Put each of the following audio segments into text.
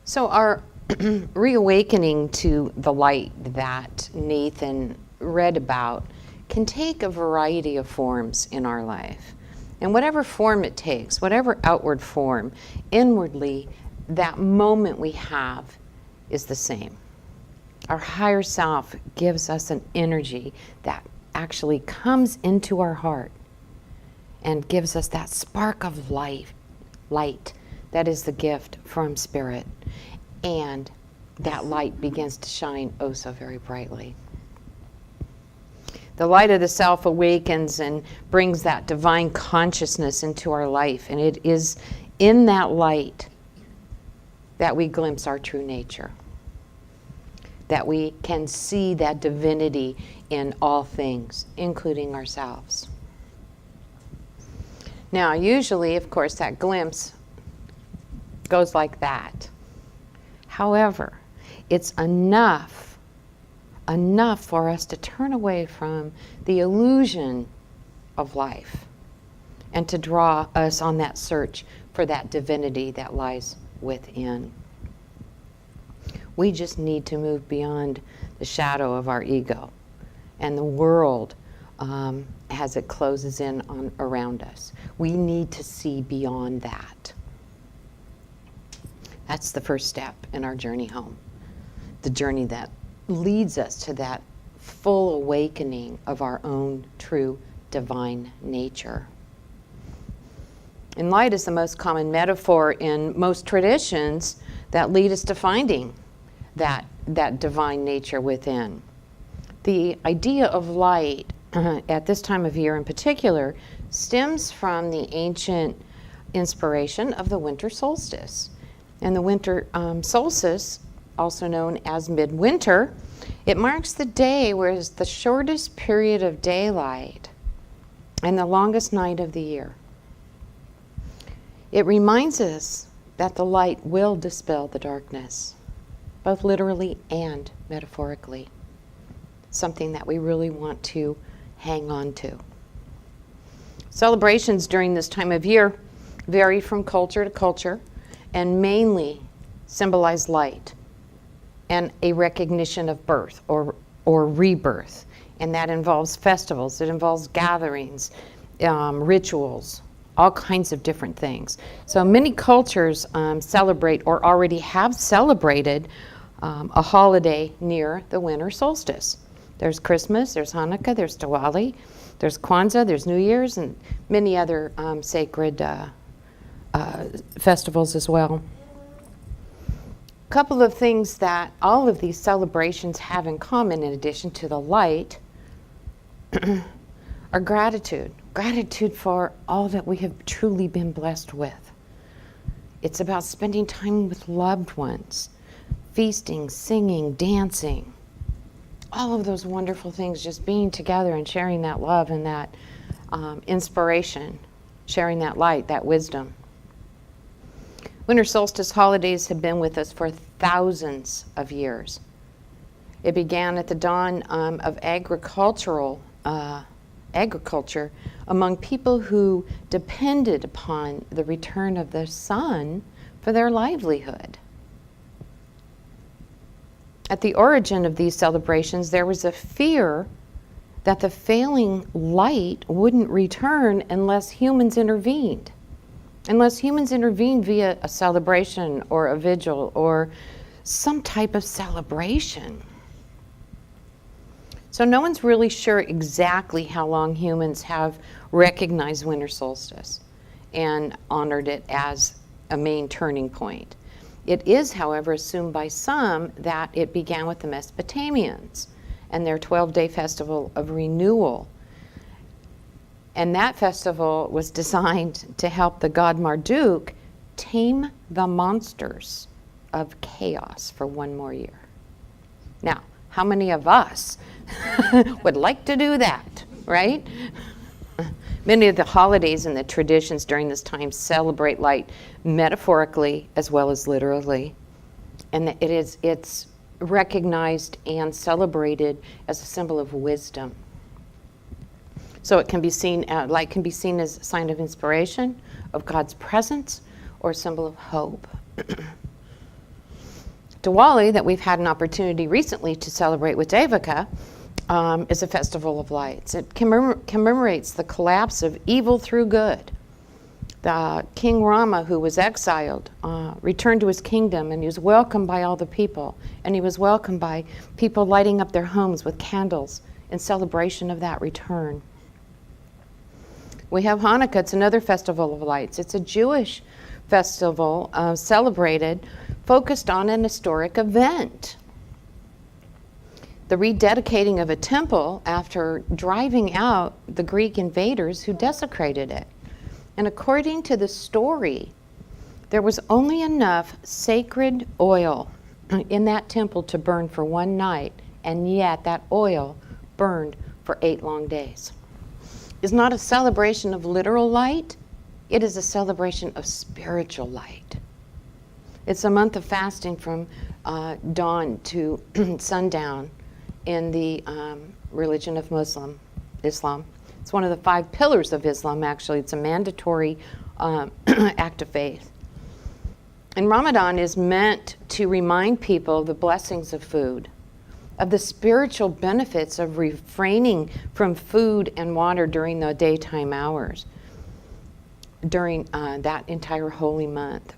So our reawakening to the light that Nathan read about can take a variety of forms in our life. And whatever form it takes, whatever outward form, inwardly, that moment we have is the same. Our higher self gives us an energy that actually comes into our heart and gives us that spark of light that is the gift from Spirit. And that light begins to shine oh so very brightly. The light of the self awakens and brings that divine consciousness into our life. And it is in that light that we glimpse our true nature, that we can see that divinity in all things, including ourselves. Now, usually, of course, that glimpse goes like that. However, it's enough for us to turn away from the illusion of life and to draw us on that search for that divinity that lies within. We just need to move beyond the shadow of our ego and the world as it closes in on around us. We need to see beyond that. That's the first step in our journey home, the journey that leads us to that full awakening of our own true divine nature. And light is the most common metaphor in most traditions that lead us to finding that divine nature within. The idea of light at this time of year in particular stems from the ancient inspiration of the winter solstice. And the winter solstice, also known as midwinter, it marks the day where it's the shortest period of daylight and the longest night of the year. It reminds us that the light will dispel the darkness, both literally and metaphorically. Something that we really want to hang on to. Celebrations during this time of year vary from culture to culture and mainly symbolize light and a recognition of birth or rebirth. And that involves festivals, it involves gatherings, rituals, all kinds of different things. So many cultures celebrate or already have celebrated a holiday near the winter solstice. There's Christmas, there's Hanukkah, there's Diwali, there's Kwanzaa, there's New Year's, and many other sacred festivals as well. A couple of things that all of these celebrations have in common, in addition to the light, are gratitude. Gratitude for all that we have truly been blessed with. It's about spending time with loved ones, feasting, singing, dancing, all of those wonderful things, just being together and sharing that love and that inspiration, sharing that light, that wisdom. Winter solstice holidays have been with us for thousands of years. It began at the dawn of agriculture among people who depended upon the return of the sun for their livelihood. At the origin of these celebrations, there was a fear that the failing light wouldn't return unless humans intervened. Unless humans intervened via a celebration or a vigil or some type of celebration. So no one's really sure exactly how long humans have recognized winter solstice and honored it as a main turning point. It is, however, assumed by some that it began with the Mesopotamians and their 12-day festival of renewal. And that festival was designed to help the god Marduk tame the monsters of chaos for one more year. Now, how many of us would like to do that, right? Many of the holidays and the traditions during this time celebrate light metaphorically as well as literally. And it's recognized and celebrated as a symbol of wisdom. So it can be seen, light can be seen as a sign of inspiration, of God's presence, or a symbol of hope. Diwali, that we've had an opportunity recently to celebrate with Devika, is a festival of lights. It commemorates the collapse of evil through good. The King Rama, who was exiled, returned to his kingdom, and he was welcomed by all the people. And he was welcomed by people lighting up their homes with candles in celebration of that return. We have Hanukkah. It's another festival of lights. It's a Jewish festival celebrated, focused on an historic event. The rededicating of a temple after driving out the Greek invaders who desecrated it. And according to the story, there was only enough sacred oil in that temple to burn for one night, and yet that oil burned for 8 long days. It's not a celebration of literal light, it is a celebration of spiritual light. It's a month of fasting from dawn to sundown in the religion of Islam. It's one of the 5 pillars of Islam, actually. It's a mandatory act of faith. And Ramadan is meant to remind people of the blessings of food, of the spiritual benefits of refraining from food and water during the daytime hours, during that entire holy month.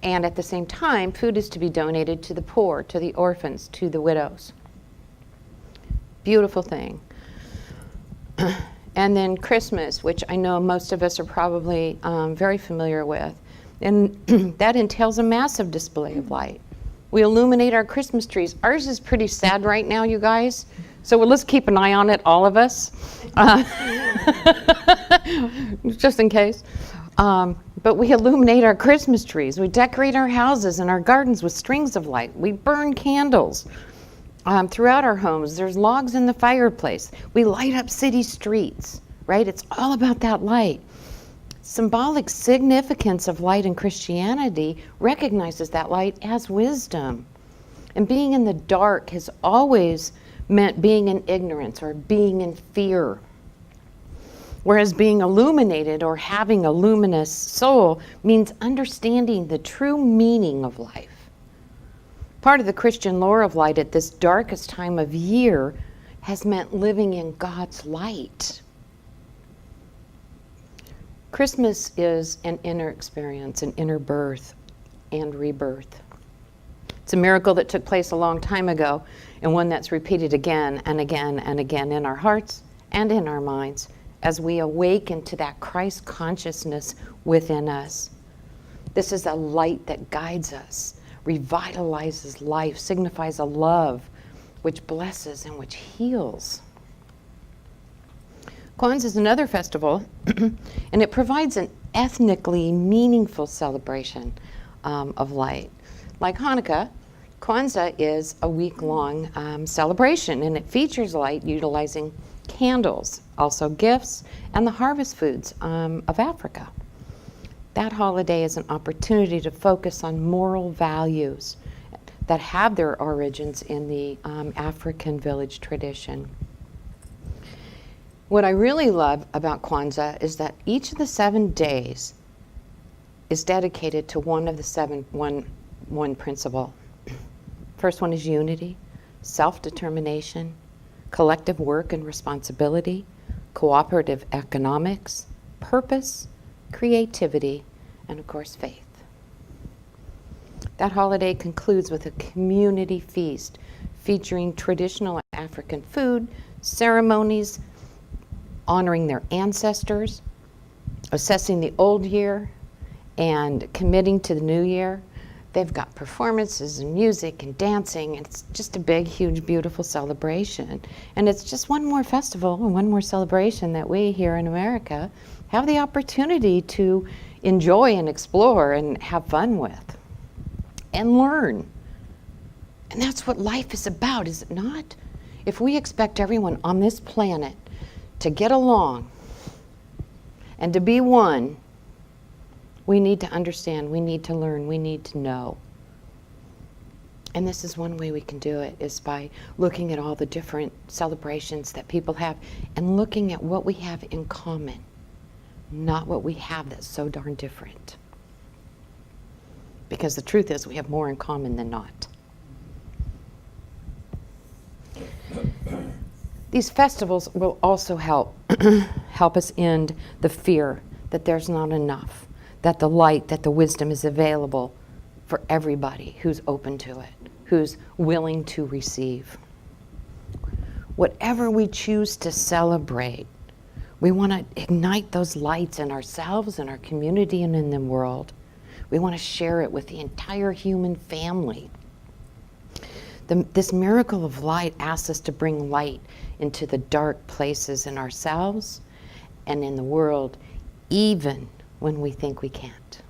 And at the same time, food is to be donated to the poor, to the orphans, to the widows. Beautiful thing. And then Christmas, which I know most of us are probably very familiar with. And that entails a massive display of light. We illuminate our Christmas trees. Ours is pretty sad right now, you guys. So let's keep an eye on it, all of us, just in case. But we illuminate our Christmas trees. We decorate our houses and our gardens with strings of light. We burn candles throughout our homes. There's logs in the fireplace. We light up city streets, right? It's all about that light. Symbolic significance of light in Christianity recognizes that light as wisdom. And being in the dark has always meant being in ignorance or being in fear. Whereas being illuminated or having a luminous soul means understanding the true meaning of life. Part of the Christian lore of light at this darkest time of year has meant living in God's light. Christmas is an inner experience, an inner birth and rebirth. It's a miracle that took place a long time ago, and one that's repeated again and again and again in our hearts and in our minds as we awaken to that Christ consciousness within us. This is a light that guides us, revitalizes life, signifies a love which blesses and which heals. Kwanzaa is another festival, and it provides an ethnically meaningful celebration of light. Like Hanukkah, Kwanzaa is a week-long celebration, and it features light utilizing candles, also gifts, and the harvest foods of Africa. That holiday is an opportunity to focus on moral values that have their origins in the African village tradition. What I really love about Kwanzaa is that each of the 7 days is dedicated to one of the one principle. First one is unity, self-determination, collective work and responsibility, cooperative economics, purpose, creativity, and of course faith. That holiday concludes with a community feast featuring traditional African food, ceremonies, honoring their ancestors, assessing the old year, and committing to the new year. They've got performances and music and dancing, and it's just a big, huge, beautiful celebration. And it's just one more festival and one more celebration that we here in America have the opportunity to enjoy and explore and have fun with and learn. And that's what life is about, is it not? If we expect everyone on this planet to get along and to be one, we need to understand, we need to learn, we need to know. And this is one way we can do it, is by looking at all the different celebrations that people have and looking at what we have in common, not what we have that's so darn different. Because the truth is we have more in common than not. These festivals will also help us end the fear that there's not enough, that the light, that the wisdom is available for everybody who's open to it, who's willing to receive. Whatever we choose to celebrate, we want to ignite those lights in ourselves, in our community, and in the world. We want to share it with the entire human family. This miracle of light asks us to bring light into the dark places in ourselves and in the world, even when we think we can't.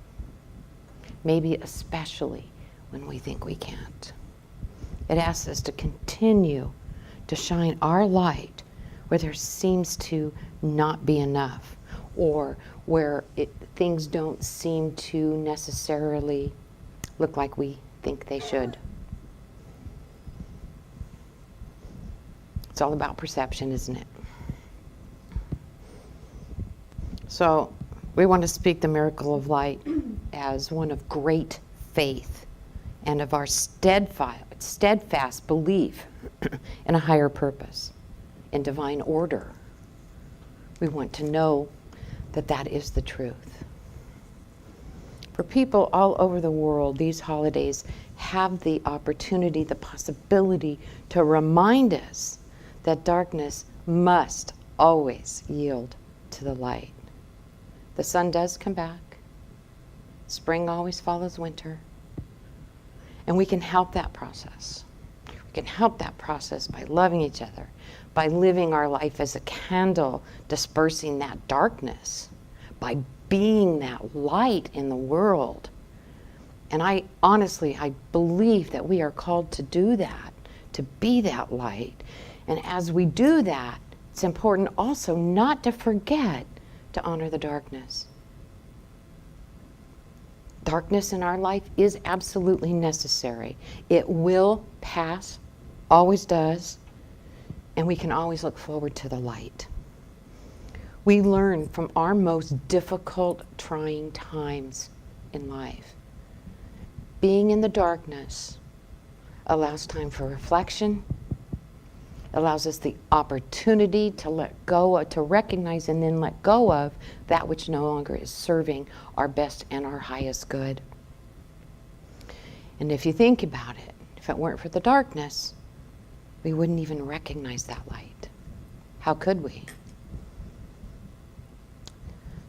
Maybe especially when we think we can't. It asks us to continue to shine our light where there seems to not be enough, or where things don't seem to necessarily look like we think they should. It's all about perception, isn't it? So we want to speak the miracle of light as one of great faith and of our steadfast belief in a higher purpose, in divine order. We want to know that that is the truth. For people all over the world, these holidays have the opportunity, the possibility to remind us that darkness must always yield to the light. The sun does come back. Spring always follows winter. And we can help that process. We can help that process by loving each other, by living our life as a candle, dispersing that darkness, by being that light in the world. And I believe that we are called to do that, to be that light. And as we do that, it's important also not to forget to honor the darkness. Darkness in our life is absolutely necessary. It will pass, always does, and we can always look forward to the light. We learn from our most difficult, trying times in life. Being in the darkness allows time for reflection, allows us the opportunity to let go, to recognize and then let go of that which no longer is serving our best and our highest good. And if you think about it, if it weren't for the darkness, we wouldn't even recognize that light. How could we?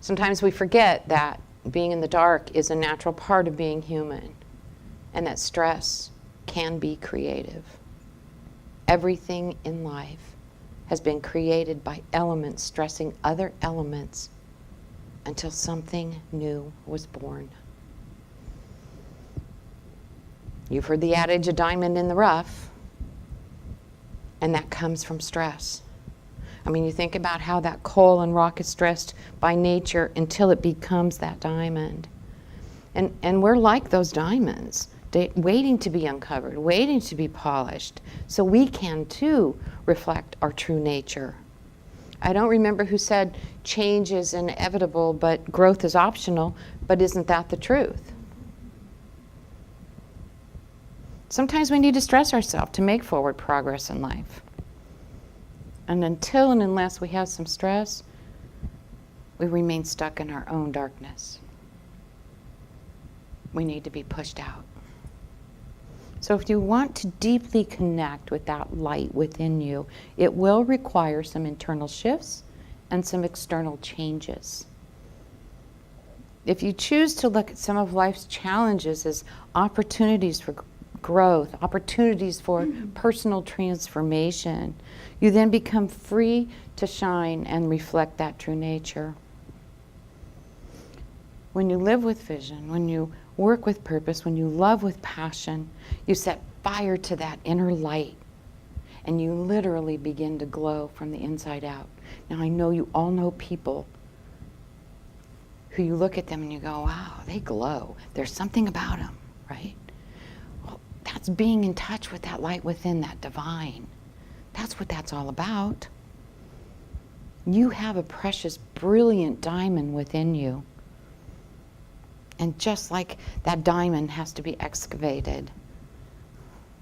Sometimes we forget that being in the dark is a natural part of being human, and that stress can be creative. Everything in life has been created by elements stressing other elements until something new was born. You've heard the adage, a diamond in the rough, and that comes from stress. I mean, you think about how that coal and rock is stressed by nature until it becomes that diamond. And we're like those diamonds, waiting to be uncovered, waiting to be polished, so we can too reflect our true nature. I don't remember who said change is inevitable, but growth is optional, but isn't that the truth? Sometimes we need to stress ourselves to make forward progress in life. And until and unless we have some stress, we remain stuck in our own darkness. We need to be pushed out. So if you want to deeply connect with that light within you, it will require some internal shifts and some external changes. If you choose to look at some of life's challenges as opportunities for growth, opportunities for personal transformation, you then become free to shine and reflect that true nature. When you live with vision, when you work with purpose, when you love with passion, you set fire to that inner light, and you literally begin to glow from the inside out. Now, I know you all know people who you look at them and you go, wow, they glow. There's something about them, right? Well, that's being in touch with that light within, that divine. That's what that's all about. You have a precious, brilliant diamond within you. And just like that diamond has to be excavated,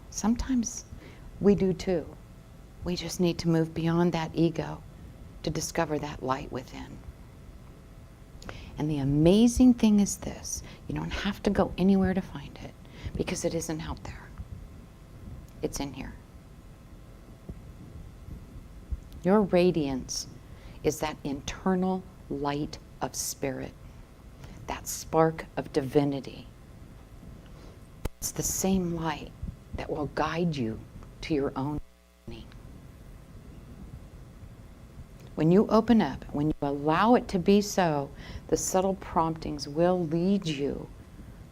sometimes we do too. We just need to move beyond that ego to discover that light within. And the amazing thing is this: you don't have to go anywhere to find it, because it isn't out there. It's in here. Your radiance is that internal light of spirit, that spark of divinity. It's the same light that will guide you to your own journey. When you open up, when you allow it to be so, the subtle promptings will lead you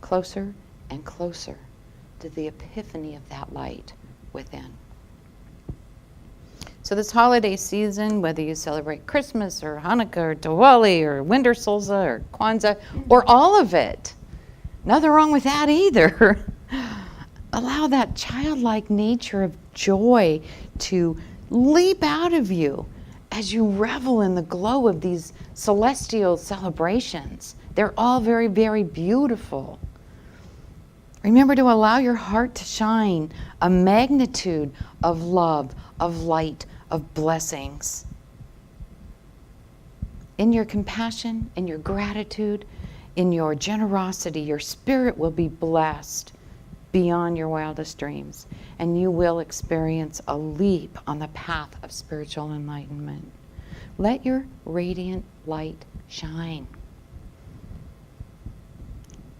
closer and closer to the epiphany of that light within. So this holiday season, whether you celebrate Christmas or Hanukkah or Diwali or Winter Solstice or Kwanzaa or all of it, nothing wrong with that either. Allow that childlike nature of joy to leap out of you as you revel in the glow of these celestial celebrations. They're all very, very beautiful. Remember to allow your heart to shine a magnitude of love, of light, of blessings. In your compassion, in your gratitude, in your generosity, your spirit will be blessed beyond your wildest dreams, and you will experience a leap on the path of spiritual enlightenment. Let your radiant light shine.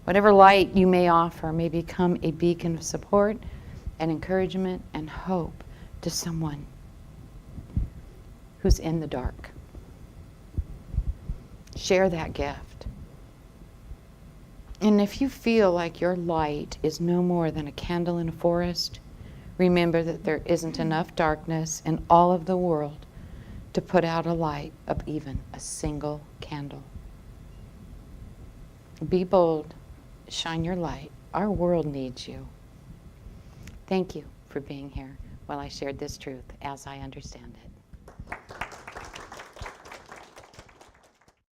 Whatever light you may offer may become a beacon of support and encouragement and hope to someone who's in the dark. Share that gift. And if you feel like your light is no more than a candle in a forest, remember that there isn't enough darkness in all of the world to put out a light of even a single candle. Be bold. Shine your light. Our world needs you. Thank you for being here while I shared this truth as I understand it.